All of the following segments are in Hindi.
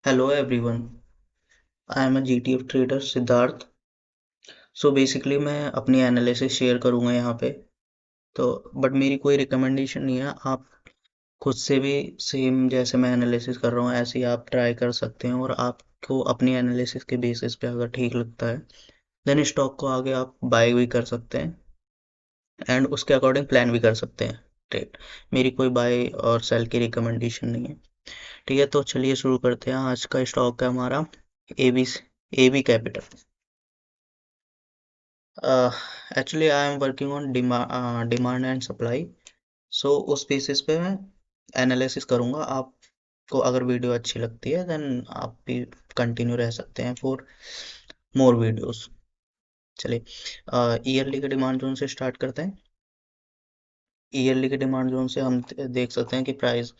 Hello everyone, I am a GTF trader Siddharth. So basically मैं अपनी एनालिसिस शेयर करूंगा यहाँ पे। तो बट मेरी कोई रिकमेंडेशन नहीं है। आप खुद से भी सेम जैसे मैं एनालिसिस कर रहा हूँ ऐसे ही आप ट्राई कर सकते हैं, और आपको अपनी एनालिसिस के बेसिस पे अगर ठीक लगता है देन स्टॉक को आगे आप बाय भी कर सकते हैं एंड उसके अकॉर्डिंग प्लान भी कर सकते हैं ट्रेड। मेरी कोई बाय और सेल की रिकमेंडेशन नहीं है। ठीक है, तो चलिए शुरू करते हैं। आज का स्टॉक है हमारा A B capital. Actually I am working on demand and supply. So उस बेसिस पे मैं एनालिसिस करूँगा। आपको अगर वीडियो अच्छी लगती है देन आप भी कंटिन्यू रह सकते हैं फॉर मोर वीडियोस। चलिए ईयरली के डिमांड जोन से स्टार्ट करते हैं। ईयरली के डिमांड जोन से हम देख सकते हैं कि प्राइस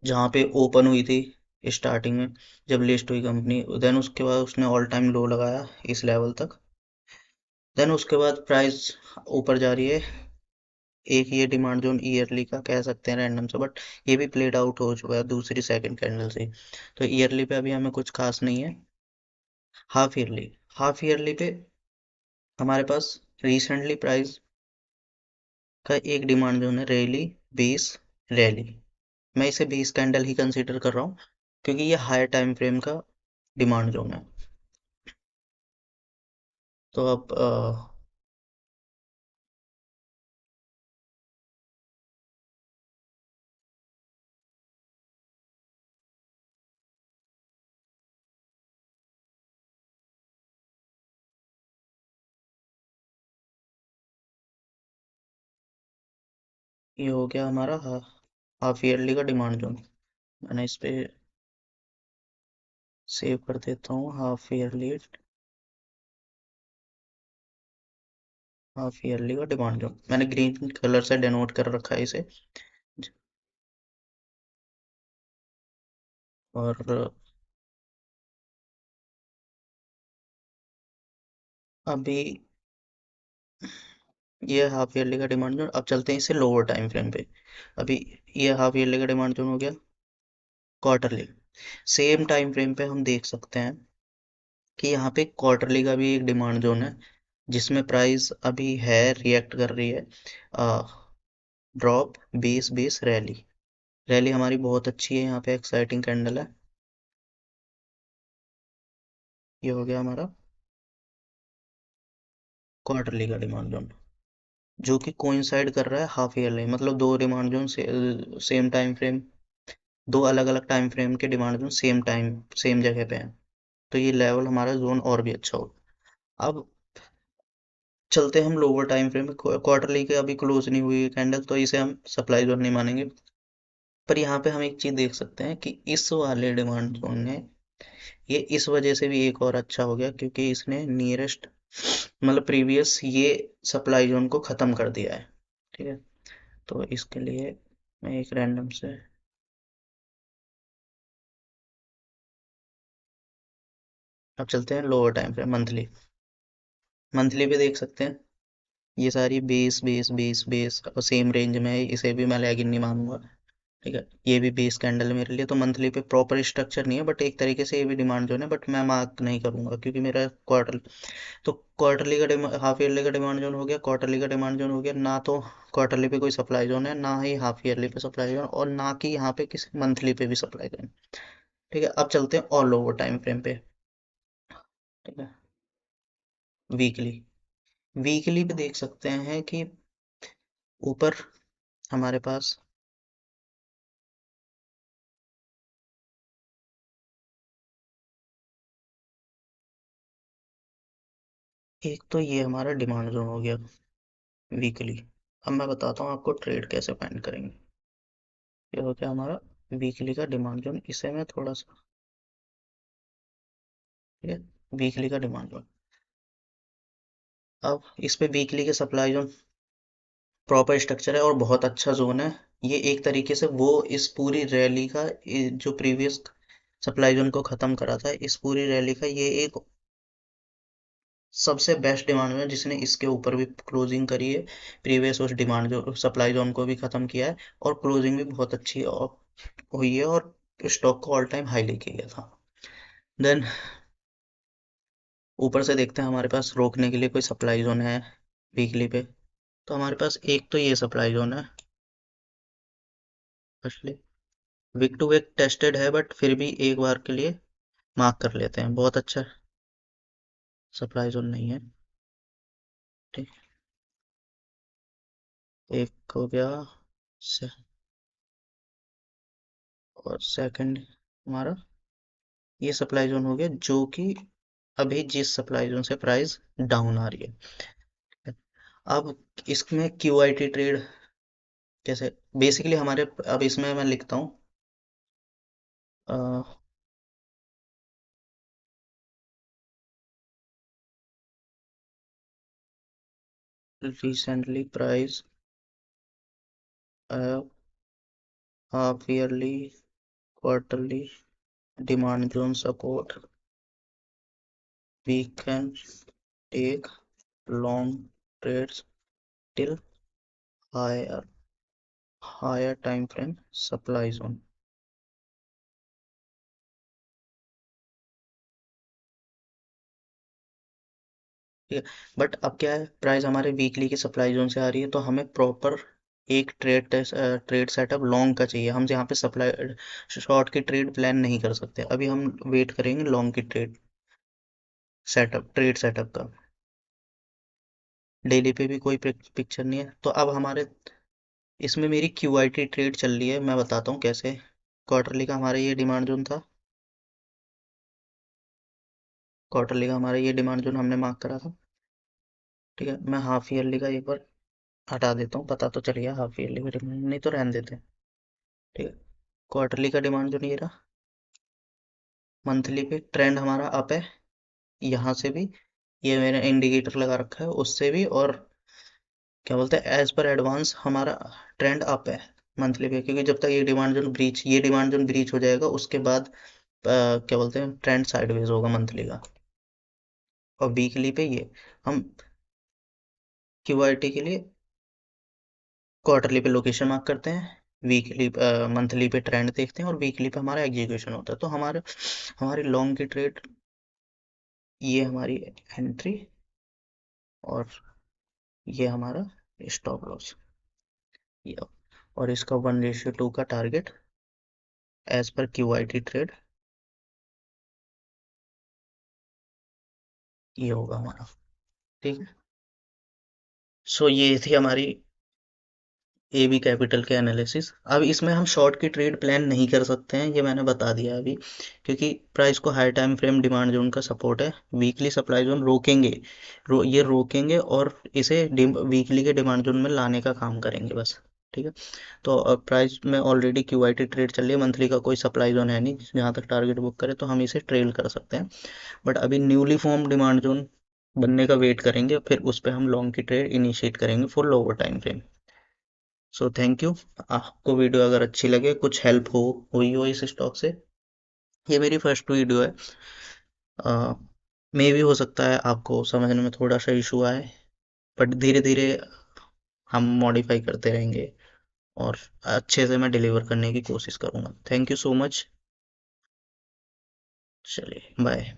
जहाँ पे ओपन हुई थी स्टार्टिंग में, जब लिस्ट हुई कंपनी, देन उसके बाद उसने ऑल टाइम लो लगाया इस लेवल तक। देन उसके बाद प्राइस ऊपर जा रही है। एक ये डिमांड जोन ईयरली का कह सकते हैं रैंडम से, बट ये भी प्लेड आउट हो चुका है दूसरी सेकंड कैंडल से। तो ईयरली पे अभी हमें कुछ खास नहीं है। हाफ ईयरली पे हमारे पास रिसेंटली प्राइस का एक डिमांड जोन है, रैली बेस रैली। मैं इसे बेस कैंडल ही कंसीडर कर रहा हूँ क्योंकि ये हायर टाइम फ्रेम का डिमांड जोन है। तो अब ये हो गया हमारा हाफ ईयरली का डिमांड जोन। मैंने इस पे सेव कर देता हूँ हाफ ईयरली का डिमांड जोन मैंने ग्रीन कलर से डेनोट कर रखा है इसे। और अभी ये हाफ ईयरली का डिमांड जोन, अब चलते हैं इससे लोअर टाइम फ्रेम पे। अभी ये हाफ ईयरली का डिमांड जोन हो गया। क्वार्टरली सेम टाइम फ्रेम पे हम देख सकते हैं कि यहाँ पे क्वार्टरली का भी एक डिमांड जोन है जिसमें प्राइस अभी है रिएक्ट कर रही है। Drop base base rally. Rally हमारी बहुत अच्छी है, यहाँ पे एक्साइटिंग कैंडल है। ये हो गया हमारा क्वार्टरली का डिमांड जोन जो कि कोइंसाइड कर रहा है हाफ ईयरली, मतलब दो डिमांड जोन से सेम टाइम फ्रेम, दो अलग अलग टाइम फ्रेम के demand zone same time same जगह पे हैं। तो ये लेवल हमारा जोन और भी अच्छा होगा। अब चलते हैं हम लोअर टाइम फ्रेम में। क्वार्टरली के अभी क्लोज नहीं हुई है कैंडल, तो इसे हम सप्लाई जोन नहीं मानेंगे। पर यहाँ पे हम एक चीज देख सकते हैं कि इस वाले डिमांड जोन ने ये इस वजह से भी एक और अच्छा हो गया क्योंकि इसने नियरेस्ट मतलब प्रीवियस ये सप्लाई जोन को खत्म कर दिया है। ठीक है, तो इसके लिए मैं एक रैंडम से अब चलते हैं lower time frame monthly. Monthly पे देख सकते हैं ये सारी बेस बेस बेस बेस और सेम रेंज में है, इसे भी मैं लैगिन नहीं मानूंगा। ठीक है, ये भी बेस कैंडल है मेरे लिए। तो मंथली पे प्रॉपर स्ट्रक्चर नहीं है बट एक तरीके से ये भी डिमांड जोन है, बट मैं मार्क नहीं करूंगा क्योंकि मेरा क्वार्टर। तो क्वार्टरली का हाफ ईयरली का डिमांड जोन हो गया, क्वार्टरली का डिमांड जोन हो गया ना। तो क्वार्टरली पे कोई सप्लाई जोन है ना ही हाफ ईयरली पे सप्लाई जोन, और ना कि यहाँ पे किसी मंथली पे भी सप्लाई जोन। ठीक है, अब चलते हैं ऑल ओवर टाइम फ्रेम पे। ठीक है, वीकली वीकली पे देख सकते हैं कि ऊपर हमारे पास एक तो ये हमारा डिमांड जोन हो गया वीकली। अब मैं बताता हूँ आपको ट्रेड कैसे फाइंड करेंगे। ये हो गया हमारा वीकली का डिमांड जोन, इसे मैं थोड़ा सा, ठीक है, वीकली का डिमांड जोन। अब इस पे वीकली के सप्लाई जोन प्रॉपर स्ट्रक्चर है और बहुत अच्छा जोन है। ये एक तरीके से वो इस पूरी रैली का जो प्रीवियस सप्लाई जोन को खत्म करा था, इस पूरी रैली का ये एक सबसे बेस्ट डिमांड है जिसने इसके ऊपर भी क्लोजिंग करी है। प्रीवियस उस डिमांड जो सप्लाई जोन को भी खत्म किया है और क्लोजिंग भी बहुत अच्छी हुई है। और स्टॉक को ऑल टाइम हाई लेके गया था। देन ऊपर से देखते हैं हमारे पास रोकने के लिए कोई सप्लाई जोन है वीकली पे। तो हमारे पास एक तो ये सप्लाई जोन है firstly. Week to week tested है बट फिर भी एक बार के लिए मार्क कर लेते हैं, बहुत अच्छा सप्लाई जोन नहीं है। ठीक, एक हो गया से, और सेकंड हमारा ये सप्लाई जोन हो गया जो कि अभी जिस सप्लाई जोन से प्राइस डाउन आ रही है। अब इसमें क्यूआईटी ट्रेड कैसे, बेसिकली हमारे, अब इसमें मैं लिखता हूँ recently price half yearly quarterly demand zone support, we can take long trades till higher time frame supply zone। ठीक है, बट अब क्या है, प्राइस हमारे वीकली की सप्लाई जोन से आ रही है तो हमें प्रॉपर एक ट्रेड सेटअप लॉन्ग का चाहिए। हम यहाँ पे सप्लाई शॉर्ट की ट्रेड प्लान नहीं कर सकते, अभी हम वेट करेंगे लॉन्ग की ट्रेड सेटअप का। डेली पे भी कोई पिक्चर नहीं है, तो अब हमारे इसमें मेरी क्यूआईटी ट्रेड चल रही है, मैं बताता हूँ कैसे। क्वार्टरली का हमारा ये डिमांड जोन था, क्वार्टरली का हमारा ये डिमांड जोन हमने मार्क करा था। ठीक है, मैं हाफ ईयरली का एक बार हटा देता हूँ, पता तो चल गया हाफ ईयरली का डिमांड, नहीं तो रहने देते हैं। ठीक है, क्वार्टरली का डिमांड जोन ये रहा। मंथली पे ट्रेंड हमारा अप है, यहाँ से भी ये मैंने इंडिकेटर लगा रखा है उससे भी, और क्या बोलते हैं एज पर एडवांस हमारा ट्रेंड अप है मंथली पे, क्योंकि जब तक ये डिमांड जोन ब्रीच हो जाएगा उसके बाद क्या बोलते हैं ट्रेंड साइडवेज होगा मंथली का। और वीकली पे ये हम क्यूआरटी के लिए क्वार्टरली पे लोकेशन मार्क करते हैं, वीकली मंथली पे ट्रेंड देखते हैं, और वीकली पे हमारा एग्जीक्यूशन होता है। तो हमारी लॉन्ग की ट्रेड ये हमारी एंट्री, और ये हमारा स्टॉप लॉस, ये, और इसका 1:2 का टारगेट एज पर क्यूआईटी ट्रेड ये होगा हमारा। ठीक है, सो ये थी हमारी ए बी कैपिटल के एनालिसिस। अब इसमें हम शॉर्ट की ट्रेड प्लान नहीं कर सकते हैं, ये मैंने बता दिया अभी, क्योंकि प्राइस को high time frame demand zone का सपोर्ट है, वीकली सप्लाई जोन रोकेंगे, ये रोकेंगे और इसे वीकली के डिमांड जोन में लाने का काम करेंगे बस। ठीक है, तो प्राइस में ऑलरेडी क्यूआईटी ट्रेड चल रही है, मंथली का कोई सप्लाई जोन है नहीं जहाँ तक टारगेट बुक करे तो हम इसे ट्रेल कर सकते हैं। बट अभी न्यूली फॉर्म डिमांड जोन बनने का वेट करेंगे, फिर उस पर हम लॉन्ग की ट्रेड इनिशिएट करेंगे for lower time frame. So thank you. आपको वीडियो अगर अच्छी लगे, कुछ हेल्प हुई हो इस स्टॉक से, ये मेरी फर्स्ट वीडियो है, मे भी हो सकता है आपको समझने में थोड़ा सा इशू आए, बट धीरे धीरे हम मॉडिफाई करते रहेंगे और अच्छे से मैं डिलीवर करने की कोशिश करूँगा। Thank you so much. चलिए बाय।